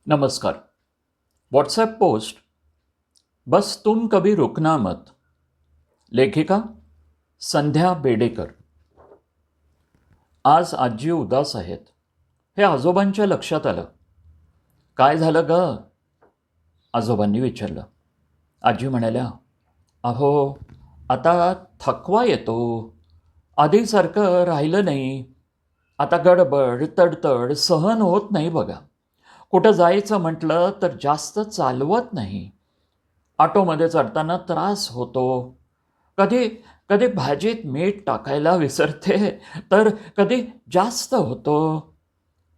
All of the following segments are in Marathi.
नमस्कार. व्हॉट्सॲप पोस्ट बस तुम कभी रुकना मत. लेखिका संध्या बेडेकर. आज आजी उदास आहेत. हे आजोबांच्या लक्षात आलं. काय झालं ग? आजोबांनी विचारलं. आजी म्हणाल्या, अहो आता थकवा येतो. आधीसारखं राहिलं नाही. आता गडबड तडतड सहन होत नाही बघा. कुठं जायचं म्हटलं तर जास्त चालवत नाही. ऑटोमध्ये चढताना त्रास होतो. कधी कधी भाजीत मीठ टाकायला विसरते, तर कधी जास्त होतो.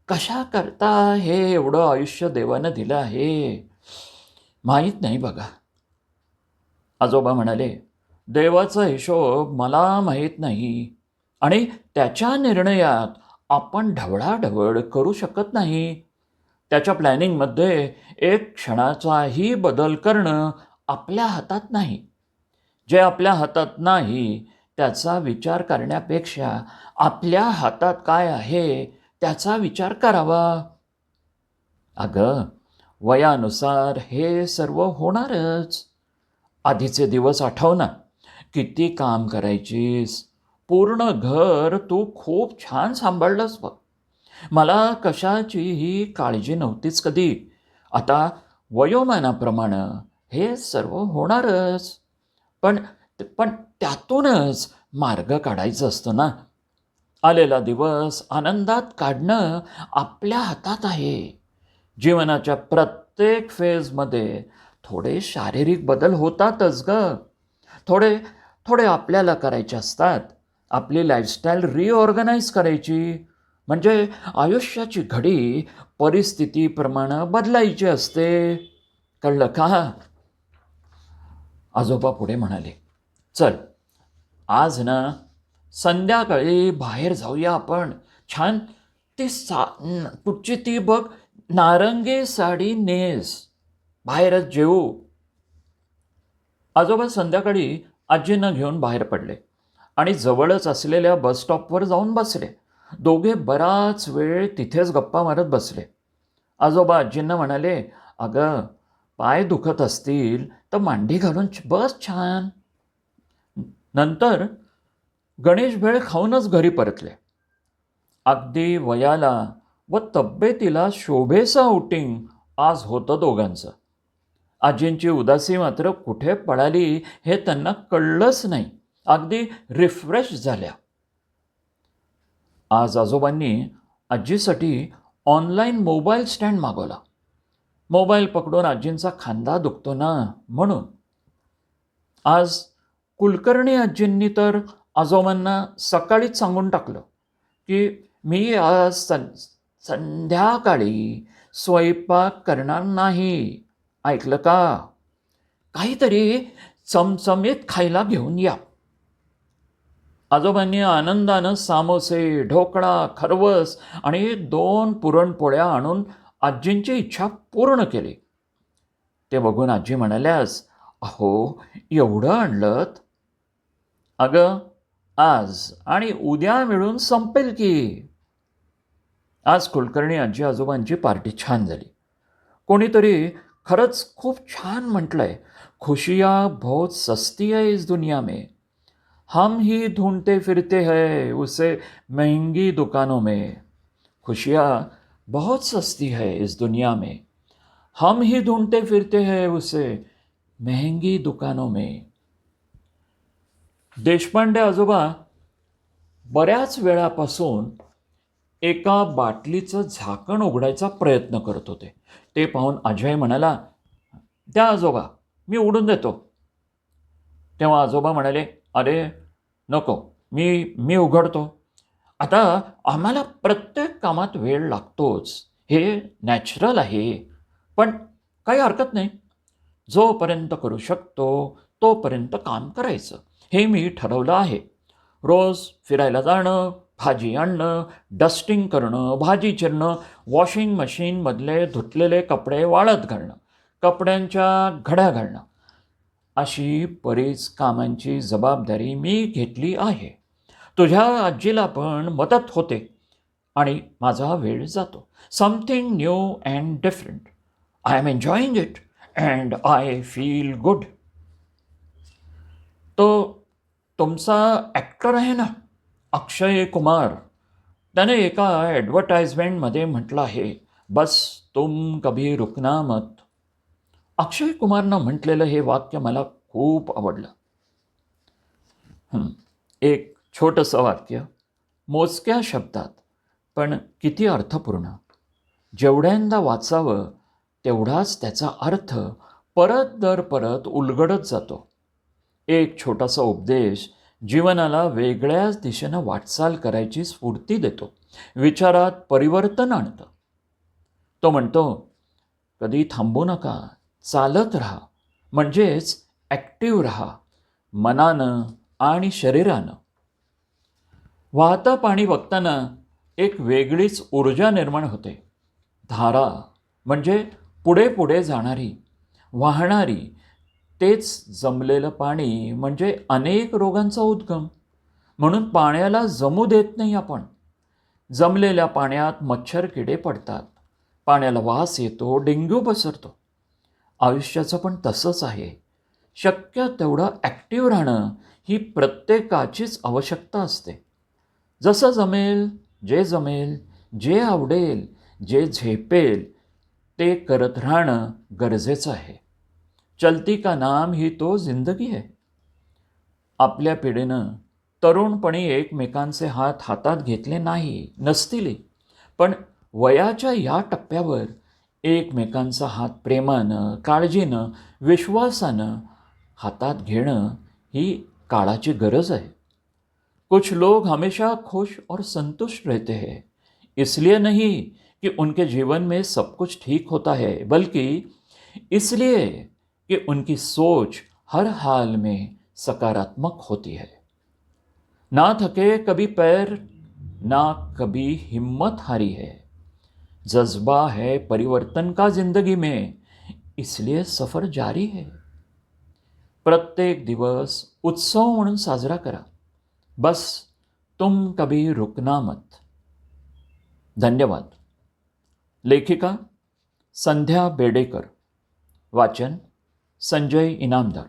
कशा करता हे एवढं आयुष्य देवानं दिलं आहे माहीत नाही बघा. आजोबा म्हणाले, देवाचा हिशोब मला माहीत नाही आणि त्याच्या निर्णयात आपण ढवळाढवळ करू शकत नाही. त्याच्या प्लॅनिंगमध्ये एक क्षणाचाही बदल करणं आपल्या हातात नाही. जे आपल्या हातात नाही त्याचा विचार करण्यापेक्षा आपल्या हातात काय आहे त्याचा विचार करावा. अगं, वयानुसार हे सर्व होणारच. आधीचे दिवस आठव ना, किती काम करायचीस. पूर्ण घर तू खूप छान सांभाळलंस बघ. मला कशाचीही काळजी नव्हतीच कधी. आता वयोमानाप्रमाणे हे सर्व होणारच. पण पण त्यातूनच मार्ग काढायचं असतं ना. आलेला दिवस आनंदात काढणं आपल्या हातात आहे. जीवनाच्या प्रत्येक फेजमध्ये थोडे शारीरिक बदल होतातच ग. थोडे थोडे आपल्याला करायचे असतात. आपली लाईफस्टाईल रिऑर्गनाईज करायची. म्हणजे आयुष्याची घडी परिस्थितीप्रमाणे बदलायची असते. कळलं का? आजोबा पुढे म्हणाले, चल आज ना संध्याकाळी बाहेर जाऊया आपण. छान ती कुठची ती बघ नारंगी साडी नेस. बाहेरच जेवू. आजोबा संध्याकाळी आजींना घेऊन बाहेर पडले आणि जवळच असलेल्या बसस्टॉपवर जाऊन बसले. दोघे बराच वेळ तिथेच गप्पा मारत बसले. आजोबा आजींना म्हणाले, अगं पाय दुखत असतील तर मांडी घालून बस छान. नंतर गणेश भेळ खाऊनच घरी परतले. अगदी वयाला व तब्येतीला शोभेचं आउटिंग आज होतं दोघांचं. आजींची उदासी मात्र कुठे पळाली हे त्यांना कळलंच नाही. अगदी रिफ्रेश झाल्या. आज आजोबांनी आजीसाठी ऑनलाईन मोबाईल स्टँड मागवला. मोबाईल पकडून आजींचा खांदा दुखतो ना म्हणून. आज कुलकर्णी आजींनी तर आजोबांना सकाळीच सांगून टाकलं की मी आज संध्याकाळी स्वयंपाक करणार नाही. ऐकलं का? काहीतरी चमचमीत खायला घेऊन या. आजोबांनी आनंदानं सामोसे, ढोकळा, खरवस आणि 2 पुरणपोळ्या आणून आजींची इच्छा पूर्ण केली. ते बघून आजी म्हणाल्यास, अहो एवढं आणलंत? अगं आज आणि उद्या मिळून संपेल की. आज कुलकर्णी आजी आजोबांची पार्टी छान झाली. कोणीतरी खरंच खूप छान म्हटलंय, खुशियाँ बहुत सस्ती है इस दुनिया में. हम ही ढूंढते फिरते हैं उसे महंगी दुकानों में. खुशियाँ बहुत सस्ती है इस दुनिया में. हम ही ढूंढते फिरते हैं उसे महंगी दुकानों में. देशपांडे आजोबा बऱ्याच वेळापासून एका बाटलीचं झाकण उघडायचा प्रयत्न करत होते. ते पाहून अजय म्हणाला, द्या आजोबा, मी उघडून देतो. तेव्हा आजोबा म्हणाले, अरे नको, मी उघडतो. आता आम्हाला प्रत्येक कामात वेळ लागतोच, हे नॅचरल आहे. पण काही हरकत नाही. जोपर्यंत करू शकतो तोपर्यंत काम करायचं, हे मी ठरवलं आहे. रोज फिरायला जाणं, भाजी आणणं, डस्टिंग करणं, भाजी चिरणं, वॉशिंग मशीनमधले धुतलेले कपडे वाळत घालणं, कपड्यांच्या घड्या घालणं, अशी बरीच कामांची जबाबदारी मी घेतली आहे. तुझ्या आजीला पण मदत होते आणि माझा वेळ जातो. Something new and different. I am enjoying it and I feel good. तो तुमचा ॲक्टर आहे ना, अक्षय कुमार, त्याने एका ॲडव्हर्टाइजमेंटमध्ये म्हटलं आहे, बस तुम कभी रुकना मत. अक्षय कुमारनं म्हटलेलं हे वाक्य मला खूप आवडलं. एक छोटंसं वाक्य, मोजक्या शब्दात पण किती अर्थपूर्ण. जेवढ्यांदा वाचावं तेवढाच त्याचा अर्थ परत दर परत उलगडत जातो. एक छोटासा उपदेश जीवनाला वेगळ्याच दिशेनं वाटचाल करायची स्फूर्ती देतो, विचारात परिवर्तन आणतं. तो म्हणतो, कधी थांबू नका, चालत राहा, म्हणजेच ॲक्टिव्ह राहा, मनानं आणि शरीरानं. वाहतं पाणी बघताना एक वेगळीच ऊर्जा निर्माण होते. धारा म्हणजे पुढे पुढे जाणारी, वाहणारी. तेच जमलेलं पाणी म्हणजे अनेक रोगांचा उद्गम. म्हणून पाण्याला जमू देत नाही आपण. जमलेल्या पाण्यात मच्छर किडे पडतात, पाण्याला वास येतो, डेंग्यू पसरतो. आयुष्याचं पण तसंच आहे. शक्य तेवढं ॲक्टिव्ह राहणं ही प्रत्येकाचीच आवश्यकता असते. जसं जमेल, जे आवडेल, जे झेपेल ते करत राहणं गरजेचं आहे. चलती का नाम ही तो जिंदगी है. आपल्या पिढीनं तरुणपणी एकमेकांचे हात हातात घेतले नसतील, पण वयाच्या या टप्प्यावर एकमेकांचा हात प्रेमानं, काळजीनं, विश्वासानं हातात घेणं ही काळाची गरज आहे. कुछ लोग हमेशा खुश और संतुष्ट रहते हैं, इसलिए नहीं कि उनके जीवन में सब कुछ ठीक होता है, बल्कि इसलिए कि उनकी सोच हर हाल में सकारात्मक होती है. ना थके कभी पैर, ना कभी हिम्मत हारी है. जज्बा है परिवर्तन का जिंदगी में, इसलिए सफर जारी है. प्रत्येक दिवस उत्सव म्हणून साजरा करा. बस तुम कभी रुकना मत. धन्यवाद. लेखिका संध्या बेडेकर. वाचन संजय इनामदार.